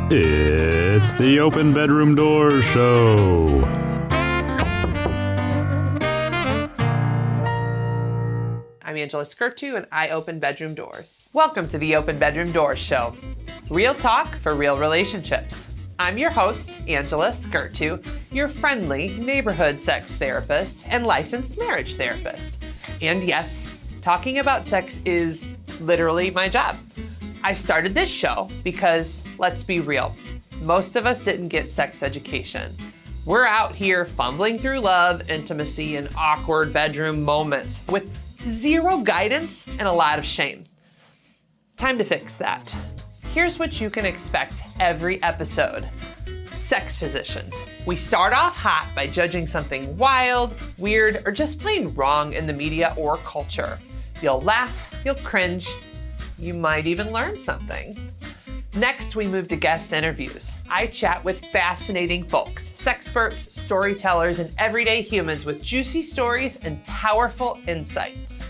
It's the Open Bedroom Door Show. I'm Angela Skirtu and I open bedroom doors. Welcome to the Open Bedroom Doors Show. Real talk for real relationships. I'm your host, Angela Skirtu, your friendly neighborhood sex therapist and licensed marriage therapist. And yes, talking about sex is literally my job. I started this show because, let's be real, most of us didn't get sex education. We're out here fumbling through love, intimacy, and awkward bedroom moments with zero guidance and a lot of shame. Time to fix that. Here's what you can expect every episode. Sex positions. We start off hot by judging something wild, weird, or just plain wrong in the media or culture. You'll laugh, you'll cringe, you might even learn something. Next, we move to guest interviews. I chat with fascinating folks, sexperts, storytellers, and everyday humans with juicy stories and powerful insights.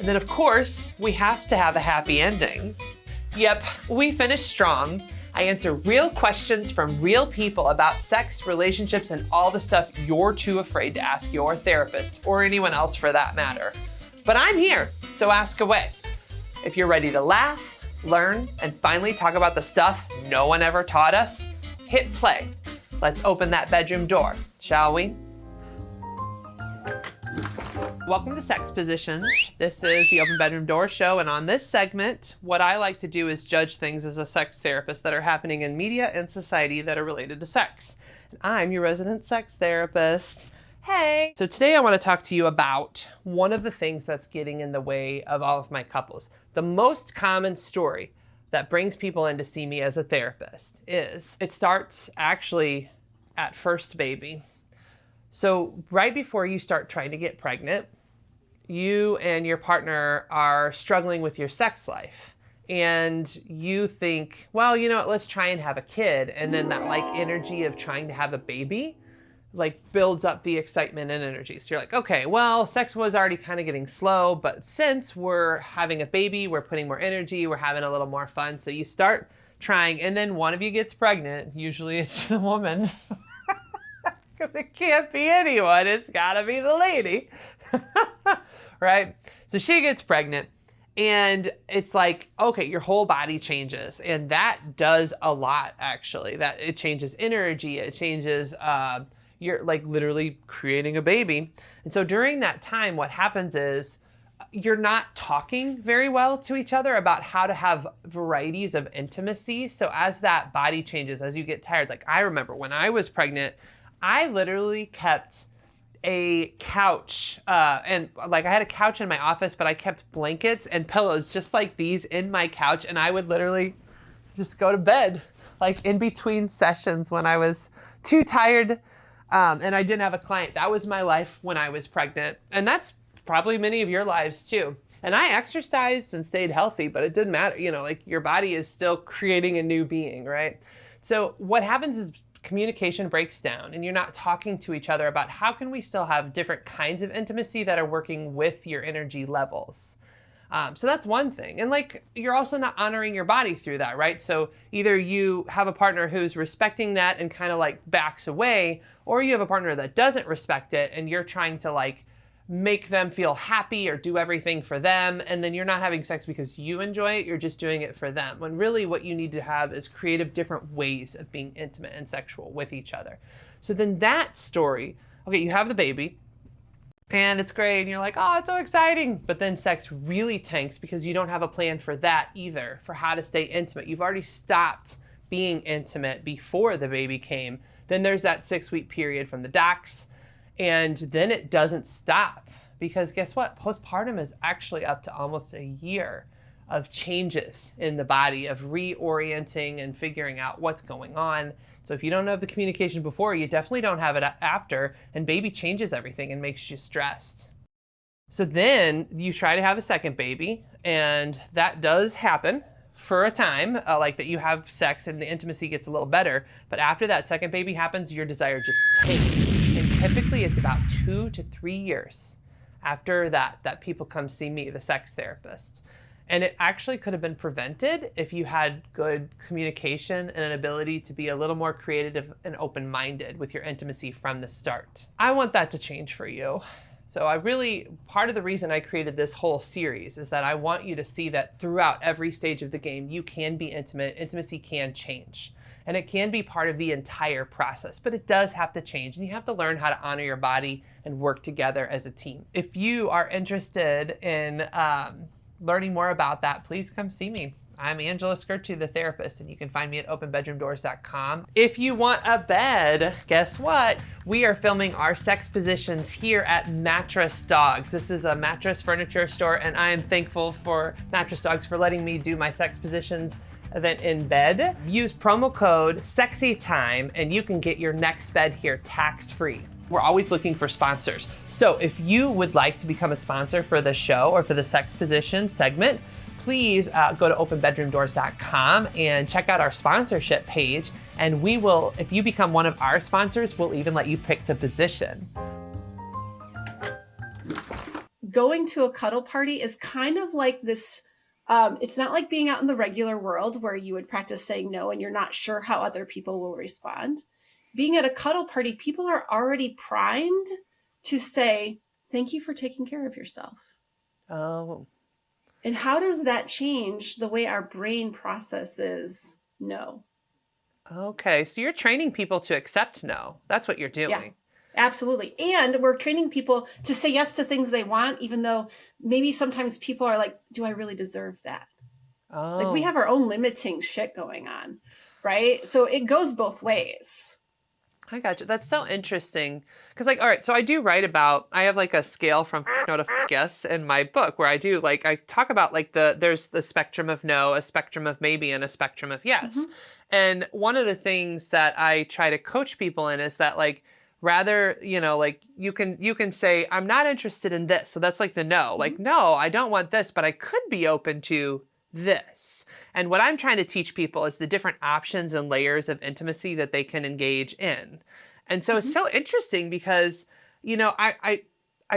And then, of course, we have to have a happy ending. Yep, we finish strong. I answer real questions from real people about sex, relationships, and all the stuff you're too afraid to ask your therapist or anyone else for that matter. But I'm here, so ask away. If you're ready to laugh, learn, and finally talk about the stuff no one ever taught us, hit play. Let's open that bedroom door, shall we? Welcome to Sex Positions. This is the Open Bedroom Door Show, and on this segment, what I like to do is judge things as a sex therapist that are happening in media and society that are related to sex. And I'm your resident sex therapist. Hey! So today I want to talk to you about one of the things that's getting in the way of all of my couples. The most common story that brings people in to see me as a therapist is it starts actually at first baby. So right before you start trying to get pregnant, you and your partner are struggling with your sex life. And you think, well, you know what, let's try and have a kid. And then that energy of trying to have a baby builds up the excitement and energy. So you're like, okay, well, sex was already kind of getting slow, but since we're having a baby, we're putting more energy, we're having a little more fun. So you start trying, and then one of you gets pregnant. Usually it's the woman, because it can't be anyone. It's gotta be the lady, right? So she gets pregnant, and it's like, okay, your whole body changes. And that does a lot, actually. That it changes energy, it changes, you're literally creating a baby. And so during that time, what happens is you're not talking very well to each other about how to have varieties of intimacy. So as that body changes, as you get tired, I remember when I was pregnant, I literally kept a couch, and I had a couch in my office, but I kept blankets and pillows just like these in my couch. And I would literally just go to bed, in between sessions when I was too tired. And I didn't have a client. That was my life when I was pregnant. And that's probably many of your lives too. And I exercised and stayed healthy, but it didn't matter. Your body is still creating a new being, right? So what happens is communication breaks down and you're not talking to each other about how can we still have different kinds of intimacy that are working with your energy levels. So that's one thing. And you're also not honoring your body through that, right? So either you have a partner who's respecting that and kind of backs away, or you have a partner that doesn't respect it and you're trying to make them feel happy or do everything for them. And then you're not having sex because you enjoy it, you're just doing it for them. When really what you need to have is creative different ways of being intimate and sexual with each other. So then that story, okay, you have the baby, and it's great, and you're like, oh, it's so exciting. But then sex really tanks because you don't have a plan for that either, for how to stay intimate. You've already stopped being intimate before the baby came. Then there's that 6-week period from the docs, and then it doesn't stop. Because guess what? Postpartum is actually up to almost a year of changes in the body, of reorienting and figuring out what's going on. So if you don't have the communication before, you definitely don't have it after, and baby changes everything and makes you stressed. So then you try to have a second baby, and that does happen for a time, that you have sex and the intimacy gets a little better. But after that second baby happens, your desire just tanks. And typically it's about 2 to 3 years after that people come see me, the sex therapist. And it actually could have been prevented if you had good communication and an ability to be a little more creative and open-minded with your intimacy from the start. I want that to change for you. So part of the reason I created this whole series is that I want you to see that throughout every stage of the game, you can be intimate. Intimacy can change. And it can be part of the entire process, but it does have to change. And you have to learn how to honor your body and work together as a team. If you are interested in learning more about that, please come see me. I'm Angela Skirtu, the therapist, and you can find me at openbedroomdoors.com. If you want a bed, guess what? We are filming our sex positions here at Mattress Dogs. This is a mattress furniture store, and I am thankful for Mattress Dogs for letting me do my sex positions event in bed. Use promo code SEXYTIME, and you can get your next bed here tax-free. We're always looking for sponsors. So if you would like to become a sponsor for the show or for the sex position segment, please go to openbedroomdoors.com and check out our sponsorship page. And we will, if you become one of our sponsors, we'll even let you pick the position. Going to a cuddle party is kind of like this. It's not like being out in the regular world where you would practice saying no and you're not sure how other people will respond. Being at a cuddle party, people are already primed to say, thank you for taking care of yourself. Oh. And how does that change the way our brain processes no? Okay, so you're training people to accept no. That's what you're doing. Yeah, absolutely. And we're training people to say yes to things they want, even though maybe sometimes people are like, do I really deserve that? Oh. Like we have our own limiting shit going on, right? So it goes both ways. I got you. That's so interesting. Because all right, so I have like a scale from no to yes in my book where I talk about there's the spectrum of no, a spectrum of maybe, and a spectrum of yes. Mm-hmm. And one of the things that I try to coach people in is that rather, you can say, I'm not interested in this. So that's like the no, mm-hmm. No, I don't want this, but I could be open to this. And what I'm trying to teach people is the different options and layers of intimacy that they can engage in. And so It's so interesting because, I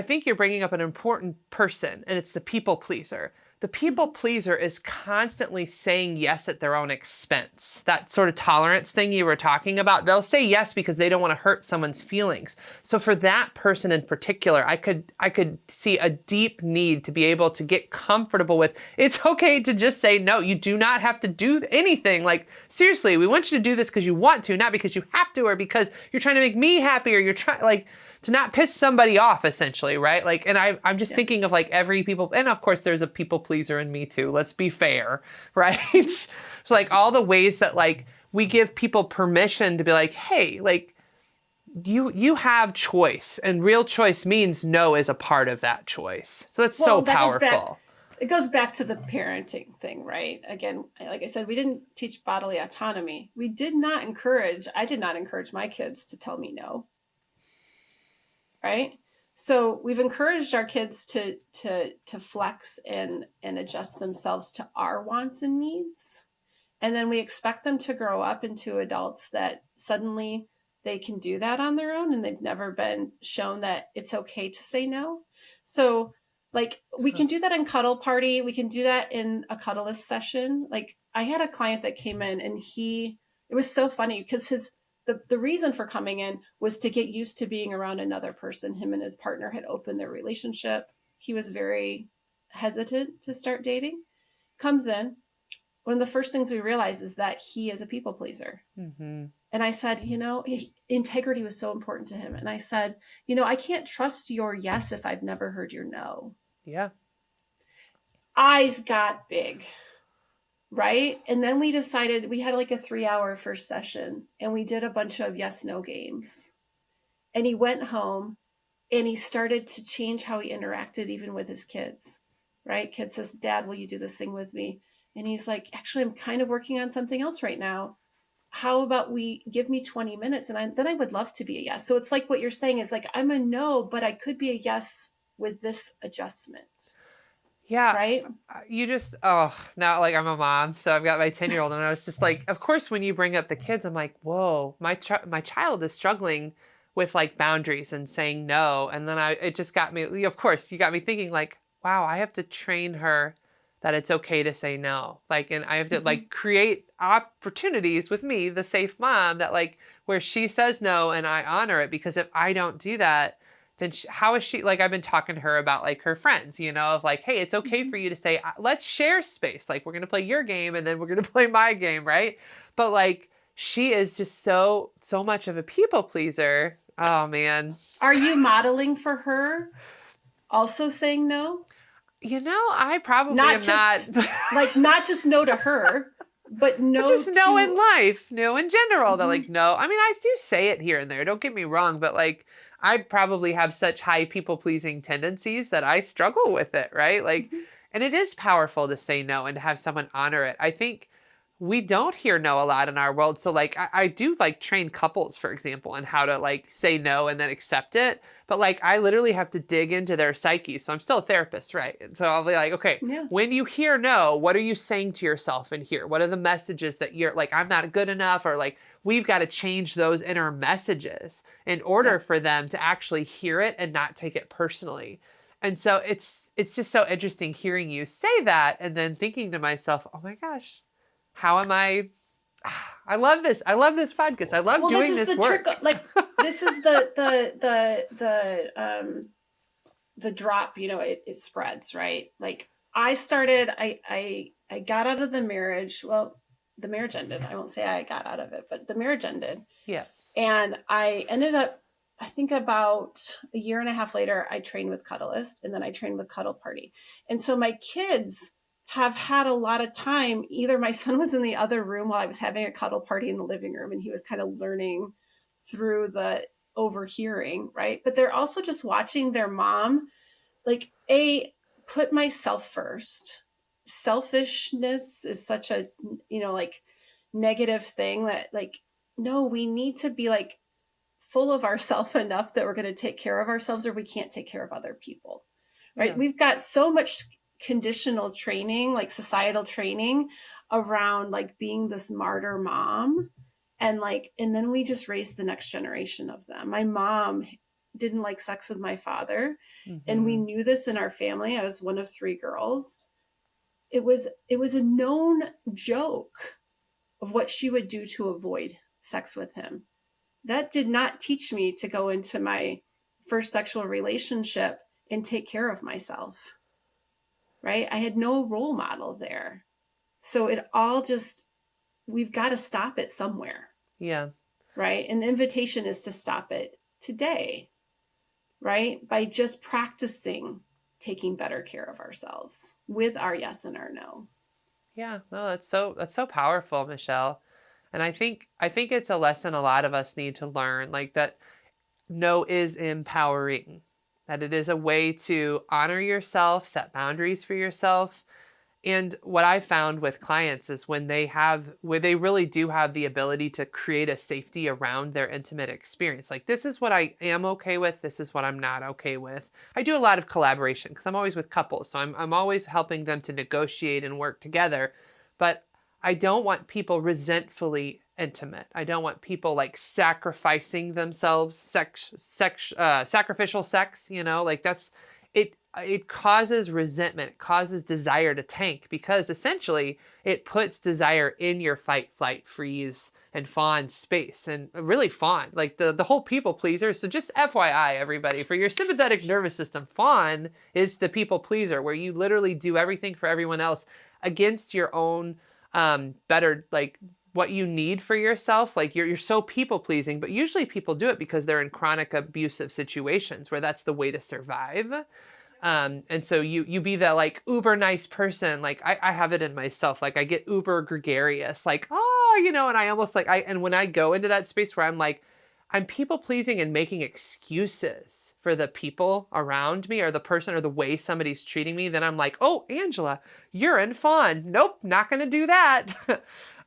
think you're bringing up an important person, and it's the people pleaser. The people pleaser is constantly saying yes at their own expense. That sort of tolerance thing you were talking about, they'll say yes because they don't want to hurt someone's feelings. So for that person in particular, I could see a deep need to be able to get comfortable with, it's okay to just say no. You do not have to do anything. Seriously, we want you to do this because you want to, not because you have to, or because you're trying to make me happy, or you're trying to not piss somebody off, essentially, right? And I'm just thinking of every people, and of course there's a people pleaser in me too. Let's be fair, right? It's all the ways that we give people permission to be hey, you have choice, and real choice means no is a part of that choice. So that's so powerful. It goes back to the parenting thing, right? Again, like I said, we didn't teach bodily autonomy. I did not encourage my kids to tell me no. Right? So we've encouraged our kids to flex and adjust themselves to our wants and needs. And then we expect them to grow up into adults that suddenly they can do that on their own, and they've never been shown that it's okay to say no. So we can do that in cuddle party. We can do that in a cuddleist session. I had a client that came in, and it was so funny because the reason for coming in was to get used to being around another person. Him and his partner had opened their relationship. He was very hesitant to start dating. Comes in. One of the first things we realize is that he is a people pleaser. Mm-hmm. And I said, integrity was so important to him. And I said, I can't trust your yes if I've never heard your no. Yeah. Eyes got big. Right. And then we decided we had a 3-hour first session, and we did a bunch of yes, no games. And he went home and he started to change how he interacted even with his kids. Right. Kid says, Dad, will you do this thing with me? And he's like, actually, I'm kind of working on something else right now. How about we give me 20 minutes? And then I would love to be a yes. So it's what you're saying is I'm a no, but I could be a yes with this adjustment. Yeah. Right. You just, now I'm a mom, so I've got my 10-year-old, and I was just of course, when you bring up the kids, I'm whoa, my child is struggling with boundaries and saying no. And then it just got me, of course, you got me thinking wow, I have to train her that it's okay to say no. Like, and I have to like create opportunities with me, the safe mom, that like where she says no and I honor it, because if I don't do that, then how is she, like, I've been talking to her about like her friends, you know, of like, hey, it's okay for you to say, let's share space. Like, we're going to play your game and then we're going to play my game. Right. But like, she is just so much of a people pleaser. Oh man. Are you modeling for her also saying no? You know, I probably Not am just not like, not just no to her, but no just no to... in life, no in general. That like, no, I mean, I do say it here and there, don't get me wrong, but like, I probably have such high people pleasing tendencies that I struggle with it, right? Like, and it is powerful to say no and to have someone honor it. I think we don't hear no a lot in our world. So like, I do like train couples, for example, on how to like say no and then accept it. But like, I literally have to dig into their psyche. So I'm still a therapist, right? And so I'll be like, okay, when you hear no, what are you saying to yourself in here? What are the messages that you're like, I'm not good enough, or like, we've got to change those inner messages in order for them to actually hear it and not take it personally. And so it's just so interesting hearing you say that and then thinking to myself, oh my gosh, how am I love this. I love this podcast. I love doing this work. Like, this is the drop, you know, it spreads, right? Like, I got out of the marriage. Well, the marriage ended. I won't say I got out of it, but the marriage ended. Yes. And I ended up, I think about a year and a half later, I trained with Cuddleist, and then I trained with Cuddle Party. And so my kids have had a lot of time. Either my son was in the other room while I was having a cuddle party in the living room, and he was kind of learning through the overhearing, right? But they're also just watching their mom, like, put myself first. Selfishness is such a, you know, like, negative thing that, like, no, we need to be like full of ourselves enough that we're going to take care of ourselves, or we can't take care of other people, right? Yeah. We've got so much conditional training, like societal training around like being this martyr mom, and like, and then we just raised the next generation of them. My mom didn't like sex with my father, and we knew this in our family. I was one of 3 girls. It was a known joke of what she would do to avoid sex with him. That did not teach me to go into my first sexual relationship and take care of myself. Right? I had no role model there. So it all just, we've got to stop it somewhere. Yeah. Right? And the invitation is to stop it today. Right? By just practicing taking better care of ourselves with our yes and our no. Yeah. No, that's so powerful, Michelle. And I think it's a lesson a lot of us need to learn, like that no is empowering. That it is a way to honor yourself, set boundaries for yourself. And what I found with clients is when they really do have the ability to create a safety around their intimate experience. Like, this is what I am okay with. This is what I'm not okay with. I do a lot of collaboration because I'm always with couples. So I'm always helping them to negotiate and work together. But I don't want people resentfully intimate. I don't want people like sacrificing themselves, sacrificial sex, you know, like that's, it causes resentment, it causes desire to tank, because essentially it puts desire in your fight, flight, freeze, and fawn space, and really fawn, like the whole people pleaser. So just FYI, everybody, for your sympathetic nervous system, fawn is the people pleaser, where you literally do everything for everyone else against your own better, like what you need for yourself. Like you're so people pleasing, but usually people do it because they're in chronic abusive situations where that's the way to survive. And so you be the like uber nice person. Like I have it in myself. Like I get uber gregarious, like, oh, you know, and I almost like, and when I go into that space where I'm like, I'm people pleasing and making excuses for the people around me or the person or the way somebody's treating me, then I'm like, oh, Angela, you're in fawn. Nope, not going to do that.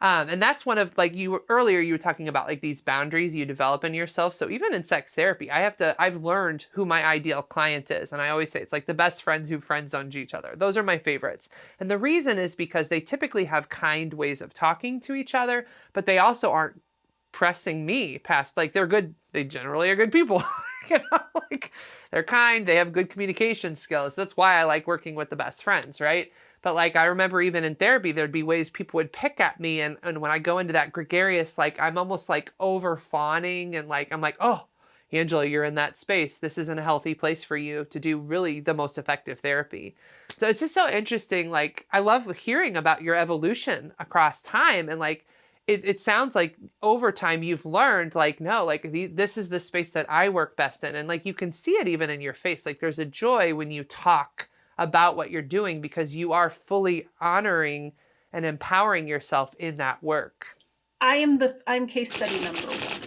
And that's one of, like, earlier you were talking about like these boundaries you develop in yourself. So even in sex therapy, I've learned who my ideal client is. And I always say it's like the best friends who friend zoned each other. Those are my favorites. And the reason is because they typically have kind ways of talking to each other, but they also aren't pressing me past, like, they're good. They generally are good people, like they're kind, they have good communication skills. That's why I like working with the best friends, right? But like, I remember even in therapy, there'd be ways people would pick at me. And when I go into that gregarious, like I'm almost like over fawning and like, I'm like, oh, Angela, you're in that space. This isn't a healthy place for you to do really the most effective therapy. So it's just so interesting. Like, I love hearing about your evolution across time. And like, it sounds like over time you've learned like, no, like this is the space that I work best in. And like, you can see it even in your face. Like there's a joy when you talk about what you're doing because you are fully honoring and empowering yourself in that work. I'm case study number one,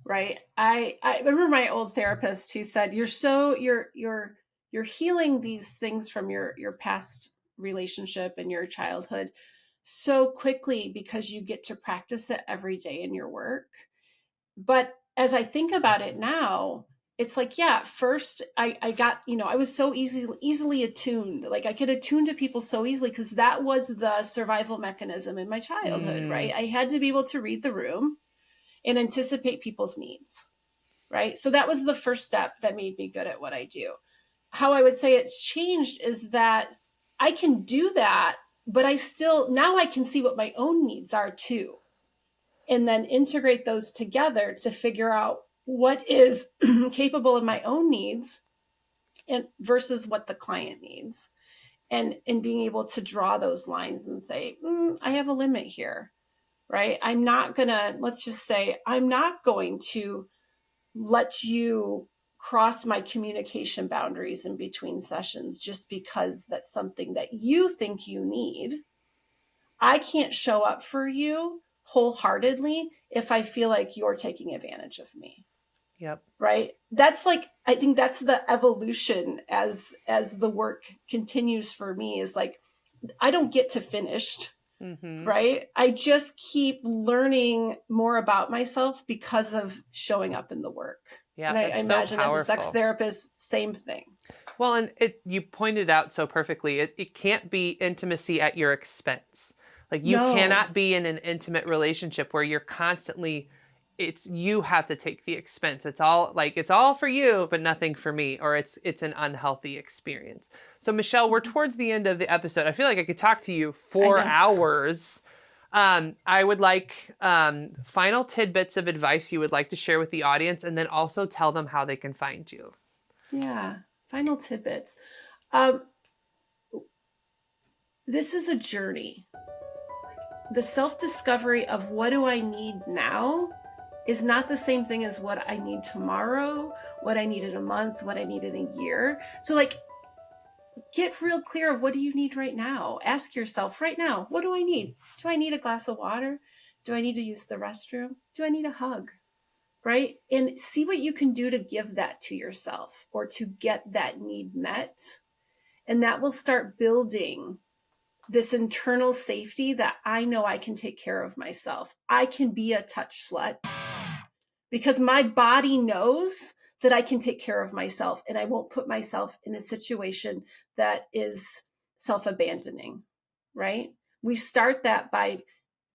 right? I remember my old therapist who said, you're healing these things from your past relationship and your childhood so quickly because you get to practice it every day in your work. But as I think about it now, it's like, yeah, first I got, I was so easily attuned. Like I could attune to people so easily because that was the survival mechanism in my childhood, right? I had to be able to read the room and anticipate people's needs, right? So that was the first step that made me good at what I do. How I would say it's changed is that I can do that, but now I can see what my own needs are too. And then integrate those together to figure out what is capable of my own needs and versus what the client needs. And being able to draw those lines and say, I have a limit here, right? Let's just say, I'm not going to let you cross my communication boundaries in between sessions just because that's something that you think you need. I can't show up for you wholeheartedly if I feel like you're taking advantage of me. Yep. Right. That's like, I think that's the evolution as the work continues for me is like, I don't get to finished. Mm-hmm. Right. I just keep learning more about myself because of showing up in the work. Yeah. And I imagine as a sex therapist, same thing. Well, and you pointed out so perfectly, it can't be intimacy at your expense. Like you cannot be in an intimate relationship where you're constantly, you have to take the expense. It's all for you, but nothing for me, or it's an unhealthy experience. So Michelle, we're towards the end of the episode. I feel like I could talk to you for hours. I would like final tidbits of advice you would like to share with the audience, and then also tell them how they can find you. Yeah, final tidbits. This is a journey. The self-discovery of what do I need now is not the same thing as what I need tomorrow, what I need in a month, what I need in a year. So like, get real clear of what do you need right now? Ask yourself right now, what do I need? Do I need a glass of water? Do I need to use the restroom? Do I need a hug? Right? And see what you can do to give that to yourself or to get that need met. And that will start building this internal safety that I know I can take care of myself. I can be a touch slut because my body knows that I can take care of myself and I won't put myself in a situation that is self-abandoning, right? We start that by,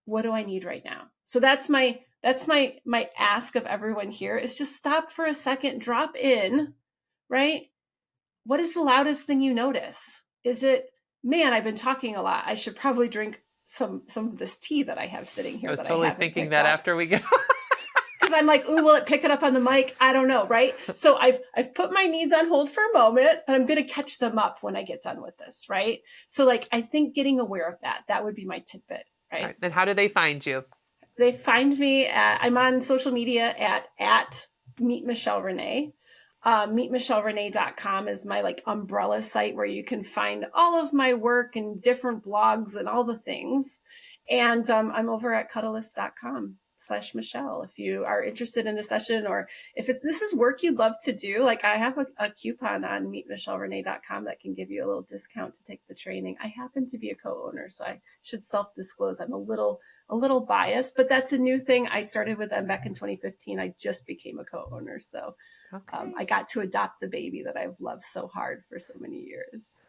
what do I need right now? So that's my ask of everyone here is just stop for a second, drop in, right? What is the loudest thing you notice? Is it, man, I've been talking a lot. I should probably drink some of this tea that I have sitting here. I was totally thinking that after we get because I'm like, ooh, will it pick it up on the mic? I don't know, right? So I've put my needs on hold for a moment, but I'm going to catch them up when I get done with this, right? So like, I think getting aware of that would be my tidbit, right? All right. And how do they find you? They find me I'm on social media at Meet Michelle Renee. MeetMichelleRenee.com is my like umbrella site where you can find all of my work and different blogs and all the things. And I'm over at Cuddleist.com/Michelle. If you are interested in a session, or if this is work you'd love to do, like I have a coupon on MeetMichelleRenee.com that can give you a little discount to take the training. I happen to be a co-owner, so I should self-disclose. I'm a little biased, but that's a new thing. I started with them back in 2015. I just became a co-owner, so I got to adopt the baby that I've loved so hard for so many years.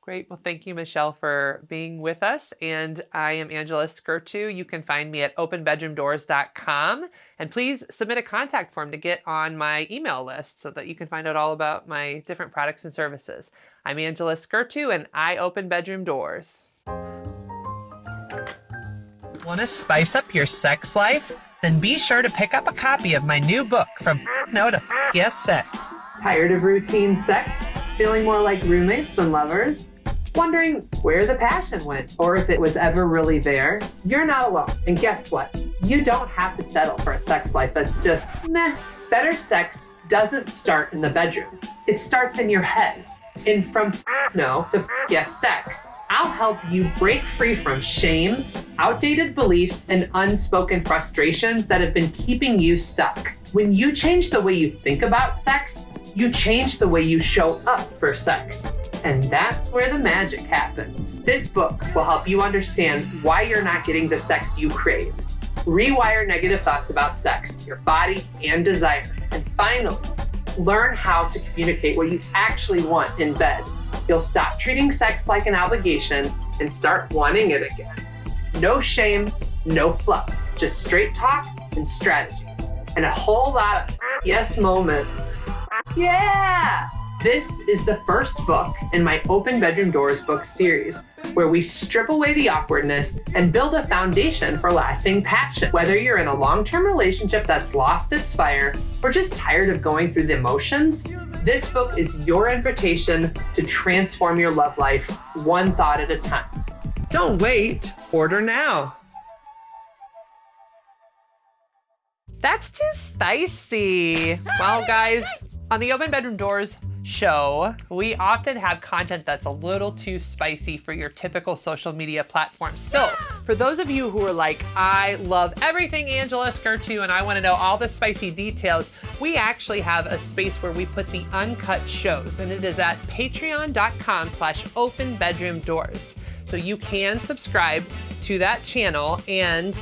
Great. Well, thank you, Michelle, for being with us. And I am Angela Skirtu. You can find me at openbedroomdoors.com. And please submit a contact form to get on my email list so that you can find out all about my different products and services. I'm Angela Skirtu, and I open bedroom doors. Want to spice up your sex life? Then be sure to pick up a copy of my new book, From No to Yes Sex. Tired of routine sex? Feeling more like roommates than lovers? Wondering where the passion went or if it was ever really there? You're not alone. And guess what? You don't have to settle for a sex life that's just meh. Better sex doesn't start in the bedroom. It starts in your head. And from no to yes sex, I'll help you break free from shame, outdated beliefs, and unspoken frustrations that have been keeping you stuck. When you change the way you think about sex, you change the way you show up for sex. And that's where the magic happens. This book will help you understand why you're not getting the sex you crave. Rewire negative thoughts about sex, your body, and desire. And finally, learn how to communicate what you actually want in bed. You'll stop treating sex like an obligation and start wanting it again. No shame, no fluff, just straight talk and strategies, and a whole lot of yes moments. Yeah! This is the first book in my Open Bedroom Doors book series, where we strip away the awkwardness and build a foundation for lasting passion. Whether you're in a long-term relationship that's lost its fire or just tired of going through the emotions, this book is your invitation to transform your love life one thought at a time. Don't wait, order now. That's too spicy. Well, guys, on the Open Bedroom Doors show, we often have content that's a little too spicy for your typical social media platforms. So for those of you who are like, I love everything Angela Skirtu and I want to know all the spicy details, we actually have a space where we put the uncut shows, and it is at patreon.com/openbedroomdoors. So you can subscribe to that channel and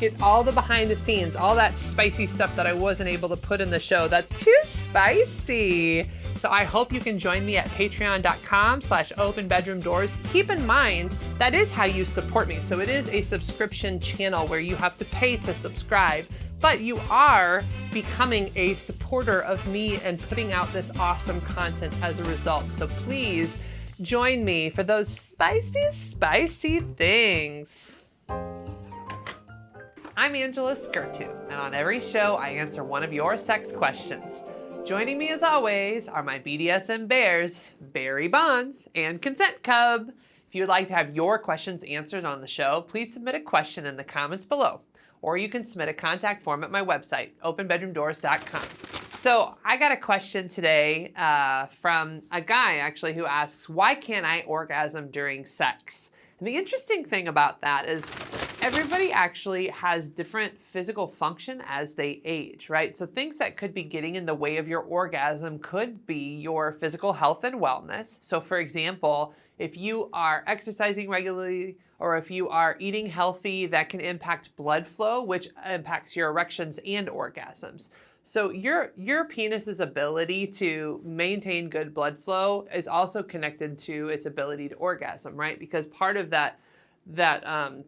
get all the behind the scenes, all that spicy stuff that I wasn't able to put in the show. That's too spicy. So I hope you can join me at patreon.com/openbedroomdoors. Keep in mind, that is how you support me. So it is a subscription channel where you have to pay to subscribe, but you are becoming a supporter of me and putting out this awesome content as a result. So please join me for those spicy, spicy things. I'm Angela Skirtu, and on every show, I answer one of your sex questions. Joining me as always are my BDSM bears, Barry Bonds and Consent Cub. If you'd like to have your questions answered on the show, please submit a question in the comments below, or you can submit a contact form at my website, openbedroomdoors.com. So I got a question today from a guy actually who asks, why can't I orgasm during sex? And the interesting thing about that is everybody actually has different physical function as they age, right? So things that could be getting in the way of your orgasm could be your physical health and wellness. So for example, if you are exercising regularly or if you are eating healthy, that can impact blood flow, which impacts your erections and orgasms. So your penis's ability to maintain good blood flow is also connected to its ability to orgasm, right? Because part of that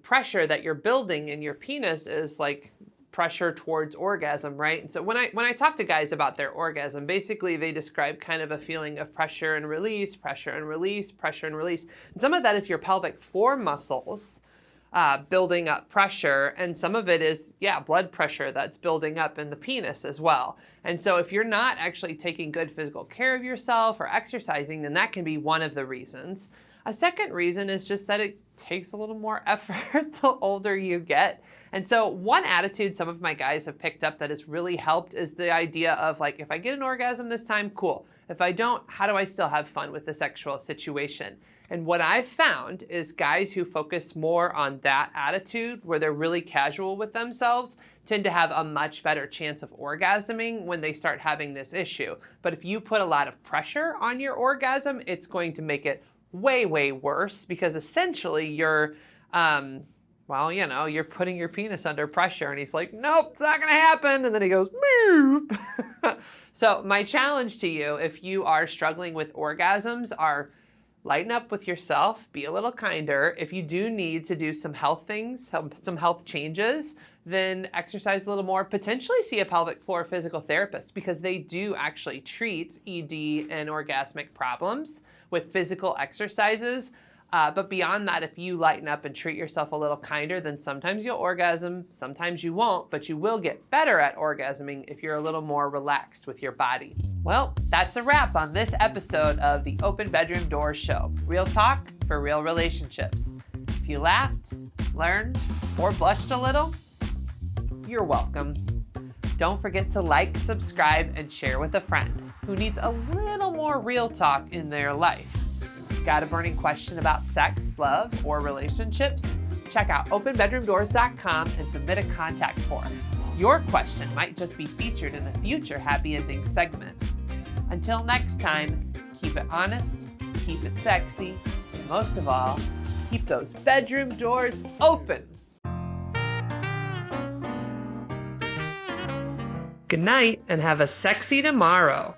pressure that you're building in your penis is like pressure towards orgasm, right? And so when I talk to guys about their orgasm, basically they describe kind of a feeling of pressure and release, pressure and release, pressure and release. And some of that is your pelvic floor muscles building up pressure, and some of it is, blood pressure that's building up in the penis as well. And so if you're not actually taking good physical care of yourself or exercising, then that can be one of the reasons. A second reason is just that it takes a little more effort the older you get. And so one attitude some of my guys have picked up that has really helped is the idea of like, if I get an orgasm this time, cool. If I don't, how do I still have fun with the sexual situation? And what I've found is guys who focus more on that attitude, where they're really casual with themselves, tend to have a much better chance of orgasming when they start having this issue. But if you put a lot of pressure on your orgasm, it's going to make it way, way worse, because essentially you're, you're putting your penis under pressure, and he's like, nope, it's not gonna happen. And then he goes, boop. So my challenge to you, if you are struggling with orgasms, are lighten up with yourself, be a little kinder. If you do need to do some health things, some health changes, then exercise a little more, potentially see a pelvic floor physical therapist, because they do actually treat ED and orgasmic problems with physical exercises. But beyond that, if you lighten up and treat yourself a little kinder, then sometimes you'll orgasm, sometimes you won't, but you will get better at orgasming if you're a little more relaxed with your body. Well, that's a wrap on this episode of the Open Bedroom Doors Show. Real talk for real relationships. If you laughed, learned, or blushed a little, you're welcome. Don't forget to like, subscribe, and share with a friend who needs a little more real talk in their life. Got a burning question about sex, love, or relationships? Check out openbedroomdoors.com and submit a contact form. Your question might just be featured in a future Happy Ending segment. Until next time, keep it honest, keep it sexy, and most of all, keep those bedroom doors open. Good night and have a sexy tomorrow.